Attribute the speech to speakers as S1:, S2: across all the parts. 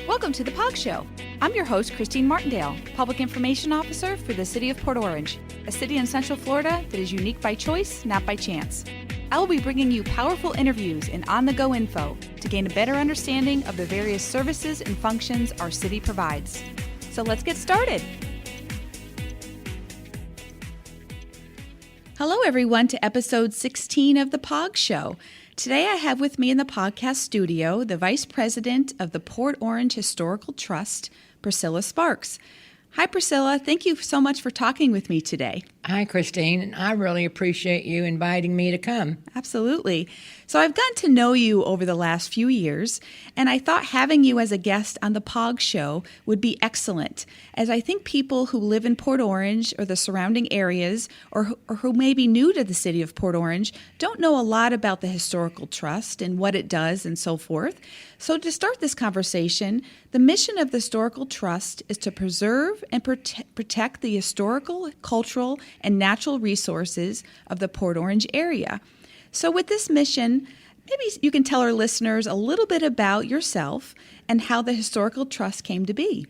S1: Welcome to the POG Show. I'm your host, Christine Martindale, Public Information Officer for the City of Port Orange, a city in Central Florida that is unique by choice, not by chance. I will be bringing you powerful interviews and on-the-go info to gain a better understanding of the various services and functions our city provides. So let's get started. Hello, everyone, to episode 16 of the POG Show. Today I have with me in the podcast studio the Vice President of the Port Orange Historical Trust, Priscilla Sparks. Hi, Priscilla. Thank you so much for talking with me today.
S2: Hi, Christine, and I really appreciate you inviting me to come.
S1: Absolutely. So I've gotten to know you over the last few years, and I thought having you as a guest on the POG Show would be excellent, as I think people who live in Port Orange or the surrounding areas, or who may be new to the city of Port Orange, don't know a lot about the Historical Trust and what it does and so forth. So to start this conversation, the mission of the Historical Trust is to preserve and protect the historical, cultural, and natural resources of the Port Orange area. So with this mission, maybe you can tell our listeners a little bit about yourself and how the Historical Trust came to be.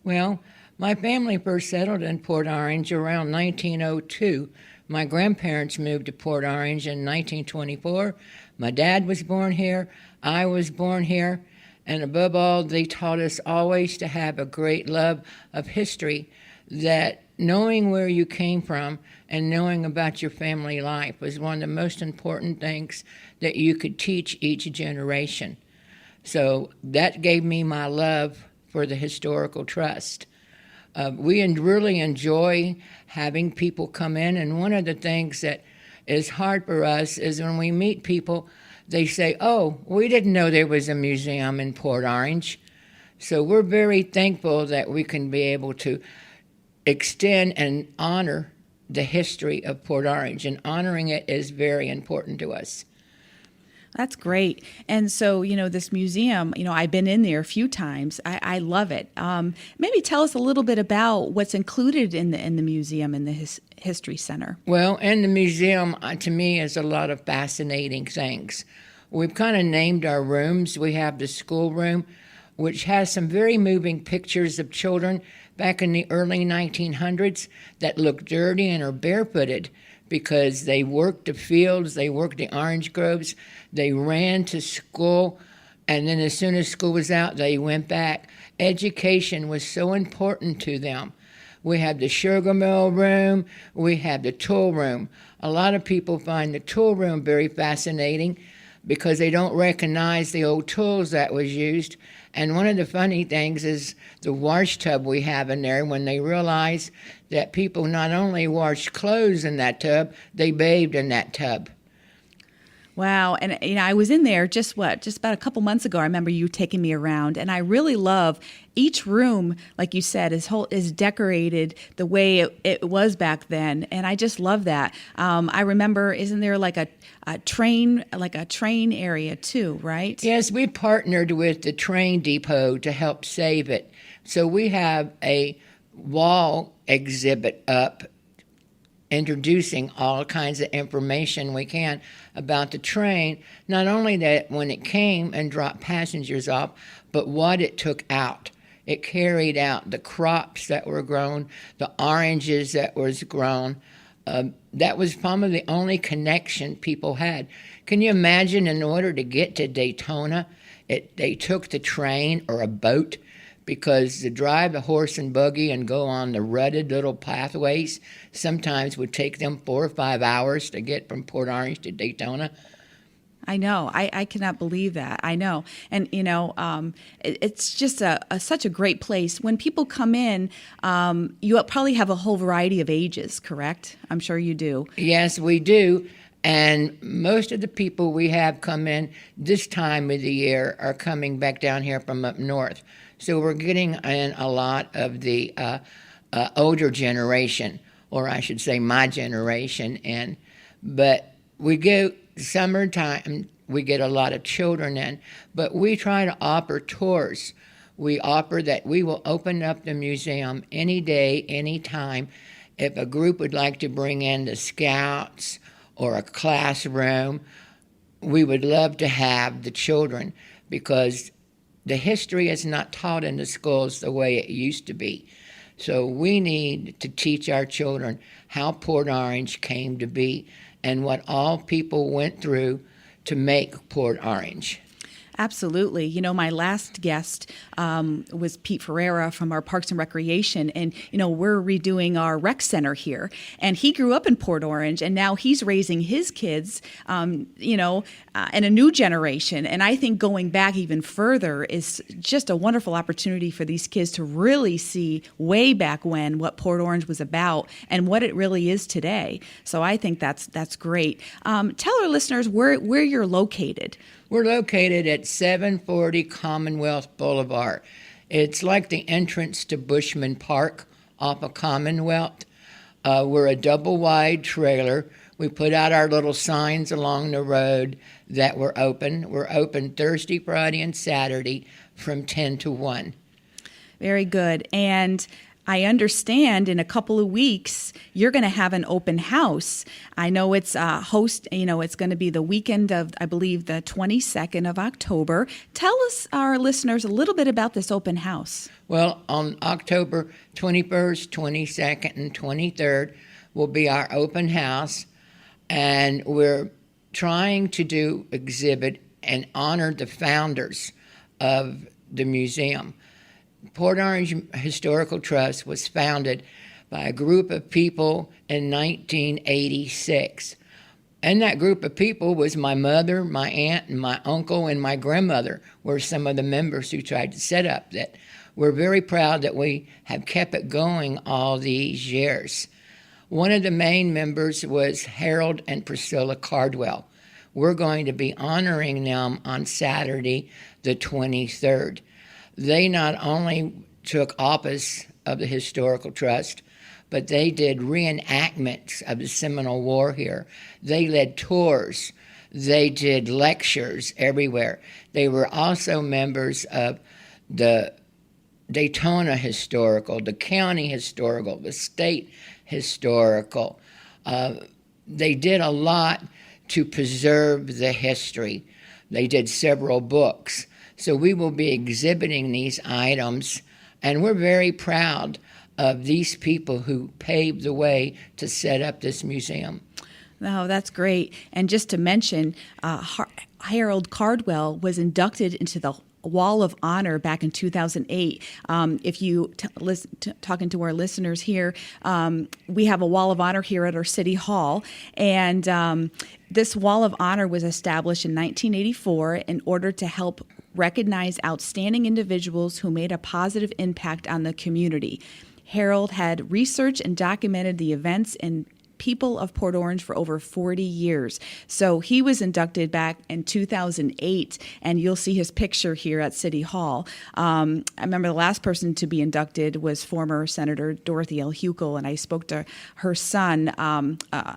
S2: Well, my family first settled in Port Orange around 1902. My grandparents moved to Port Orange in 1924. My dad was born here. I was born here. And above all, they taught us always to have a great love of history, that knowing where you came from and knowing about your family life was one of the most important things that you could teach each generation. So that gave me my love for the Historical Trust. We really enjoy having people come in, and one of the things that is hard for us is when we meet people, they say, "Oh, we didn't know there was a museum in Port Orange." So we're very thankful that we can be able to extend and honor the history of Port Orange, and honoring it is very important to us.
S1: That's great. And so, this museum, I've been in there a few times. I love it. Maybe tell us a little bit about what's included in the museum, in the History Center.
S2: Well, in the museum, to me, is a lot of fascinating things. We've kind of named our rooms. We have the school room, which has some very moving pictures of children back in the early 1900s that look dirty and are barefooted because they worked the fields, they worked the orange groves, they ran to school, and then as soon as school was out, they went back. Education was so important to them. We have the sugar mill room, we have the tool room. A lot of people find the tool room very fascinating because they don't recognize the old tools that was used. And one of the funny things is the wash tub we have in there, when they realize that people not only washed clothes in that tub, they bathed in that tub.
S1: Wow. And, I was in there just about a couple months ago. I remember you taking me around, and I really love each room, like you said, is decorated the way it was back then. And I just love that. I remember, isn't there like a train area too, right?
S2: Yes, we partnered with the train depot to help save it. So we have a wall exhibit up introducing all kinds of information we can about the train, not only that when it came and dropped passengers off, but what it took out. It carried out the crops that were grown, the oranges that was grown. That was probably the only connection people had. Can you imagine, in order to get to Daytona, they took the train or a boat, because to drive a horse and buggy and go on the rutted little pathways sometimes would take them 4 or 5 hours to get from Port Orange to Daytona.
S1: I know. I cannot believe that. I know. And, it's just such a great place. When people come in, you probably have a whole variety of ages, correct? I'm sure you do.
S2: Yes, we do. And most of the people we have come in this time of the year are coming back down here from up north. So we're getting in a lot of the older generation, or I should say my generation. But we go summertime, we get a lot of children in, but we try to offer tours. We offer that we will open up the museum any day, any time. If a group would like to bring in the scouts or a classroom, we would love to have the children, because the history is not taught in the schools the way it used to be. So we need to teach our children how Port Orange came to be and what all people went through to make Port Orange.
S1: Absolutely. You know, my last guest was Pete Ferreira from our Parks and Recreation, and, you know, we're redoing our rec center here. And he grew up in Port Orange, and now he's raising his kids, in a new generation. And I think going back even further is just a wonderful opportunity for these kids to really see way back when what Port Orange was about and what it really is today. So I think that's great. Tell our listeners where you're located.
S2: We're located at 740 Commonwealth Blvd. It's like the entrance to Bushman Park off of Commonwealth. We're a double-wide trailer. We put out our little signs along the road that we're open. We're open Thursday, Friday, and Saturday from 10 to 1.
S1: Very good. And I understand in a couple of weeks you're going to have an open house. I know it's it's going to be the weekend of, I believe, the 22nd of October. Tell us, our listeners, a little bit about this open house.
S2: Well, on October 21st, 22nd, and 23rd will be our open house, and we're trying to exhibit and honor the founders of the museum. Port Orange Historical Trust was founded by a group of people in 1986. And that group of people was my mother, my aunt, and my uncle, and my grandmother were some of the members who tried to set up that. We're very proud that we have kept it going all these years. One of the main members was Harold and Priscilla Cardwell. We're going to be honoring them on Saturday, the 23rd. They not only took office of the Historical Trust, but they did reenactments of the Seminole War here. They led tours. They did lectures everywhere. They were also members of the Daytona Historical, the County Historical, the State Historical. They did a lot to preserve the history. They did several books. So we will be exhibiting these items, and we're very proud of these people who paved the way to set up this museum.
S1: Oh, that's great. And just to mention, Harold Cardwell was inducted into the Wall of Honor back in 2008. If you talking to our listeners here, we have a Wall of Honor here at our City Hall, and this Wall of Honor was established in 1984 in order to help recognize outstanding individuals who made a positive impact on the community. Harold had researched and documented the events and people of Port Orange for over 40 years. So he was inducted back in 2008, and you'll see his picture here at City Hall. I remember the last person to be inducted was former Senator Dorothy L. Huckel, and I spoke to her son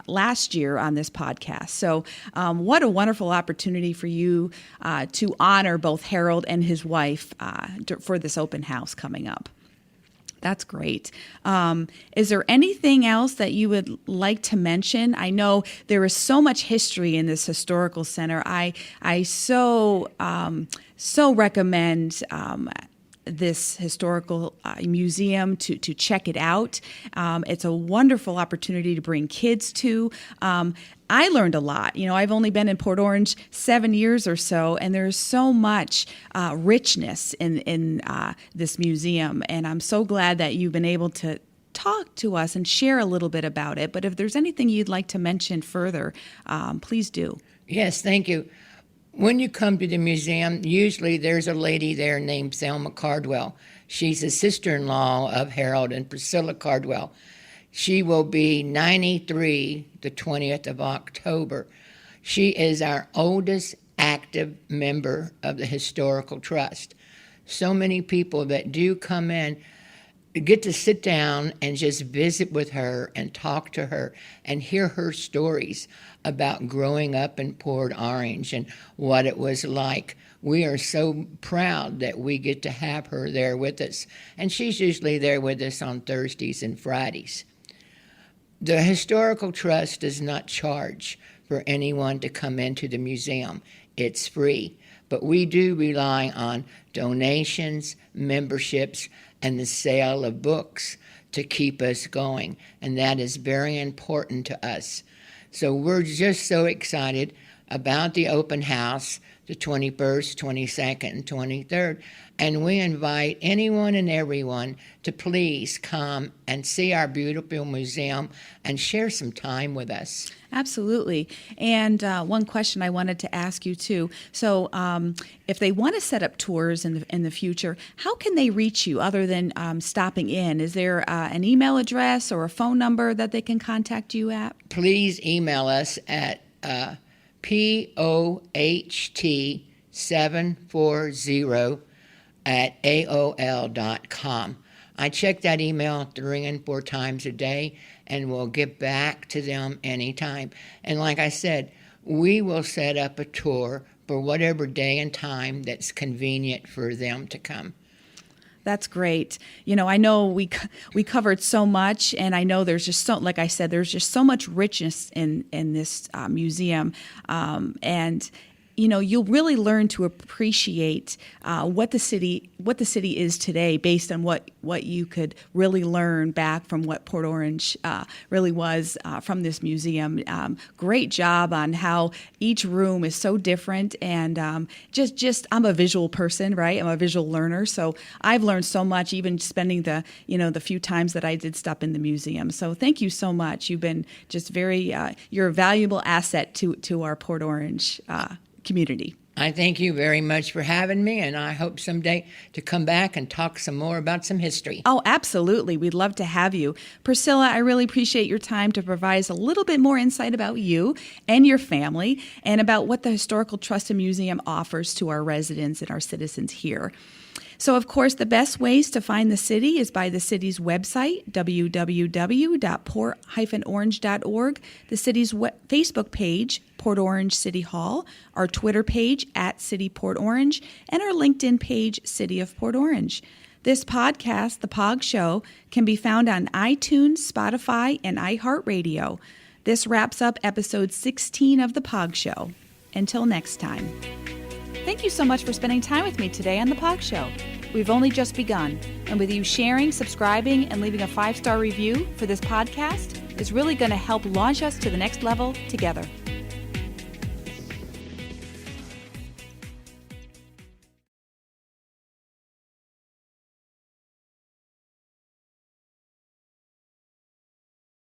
S1: last year on this podcast. So what a wonderful opportunity for you to honor both Harold and his wife for this open house coming up. That's great. Is there anything else that you would like to mention? I know there is so much history in this historical center. I so recommend this historical museum to check it out. It's a wonderful opportunity to bring kids to. I learned a lot. You know, I've only been in Port Orange 7 years or so, and there's so much richness in this museum. And I'm so glad that you've been able to talk to us and share a little bit about it. But if there's anything you'd like to mention further, please do.
S2: Yes, thank you. When you come to the museum, usually there's a lady there named Thelma Cardwell. She's a sister-in-law of Harold and Priscilla Cardwell. She will be 93 the 20th of October. She is our oldest active member of the Historical Trust. So many people that do come in get to sit down and just visit with her and talk to her and hear her stories about growing up in Port Orange and what it was like. We are so proud that we get to have her there with us. And she's usually there with us on Thursdays and Fridays. The Historical Trust does not charge for anyone to come into the museum. It's free. but we do rely on donations, memberships, and the sale of books to keep us going, and that is very important to us. So we're just so excited about the open house, the 21st, 22nd, and 23rd, and we invite anyone and everyone to please come and see our beautiful museum and share some time with us.
S1: Absolutely. And one question I wanted to ask you too. So, if they want to set up tours in the future, how can they reach you other than stopping in? Is there an email address or a phone number that they can contact you at?
S2: Please email us at POG740@AOL.com. I check that email 3 and 4 times a day, and we'll get back to them anytime. And like I said, we will set up a tour for whatever day and time that's convenient for them to come.
S1: That's great. You know, I know we covered so much, and I know there's just so, like I said, there's just so much richness in this museum, and you know, you'll really learn to appreciate what the city is today, based on what you could really learn back from what Port Orange really was from this museum. Great job on how each room is so different, and just I'm a visual person, right? I'm a visual learner, so I've learned so much, even spending the few times that I did stop in the museum. So thank you so much. You've been just very you're a valuable asset to our Port Orange community.
S2: I thank you very much for having me, and I hope someday to come back and talk some more about some history.
S1: Oh, absolutely. We'd love to have you. Priscilla, I really appreciate your time to provide us a little bit more insight about you and your family, and about what the Historical Trust and Museum offers to our residents and our citizens here. So, of course, the best ways to find the city is by the city's website, www.port-orange.org, the city's Facebook page, Port Orange City Hall, our Twitter page, @CityPortOrange, and our LinkedIn page, City of Port Orange. This podcast, The POG Show, can be found on iTunes, Spotify, and iHeartRadio. This wraps up episode 16 of The POG Show. Until next time. Thank you so much for spending time with me today on The POG Show. We've only just begun, and with you sharing, subscribing, and leaving a 5-star review for this podcast is really going to help launch us to the next level together.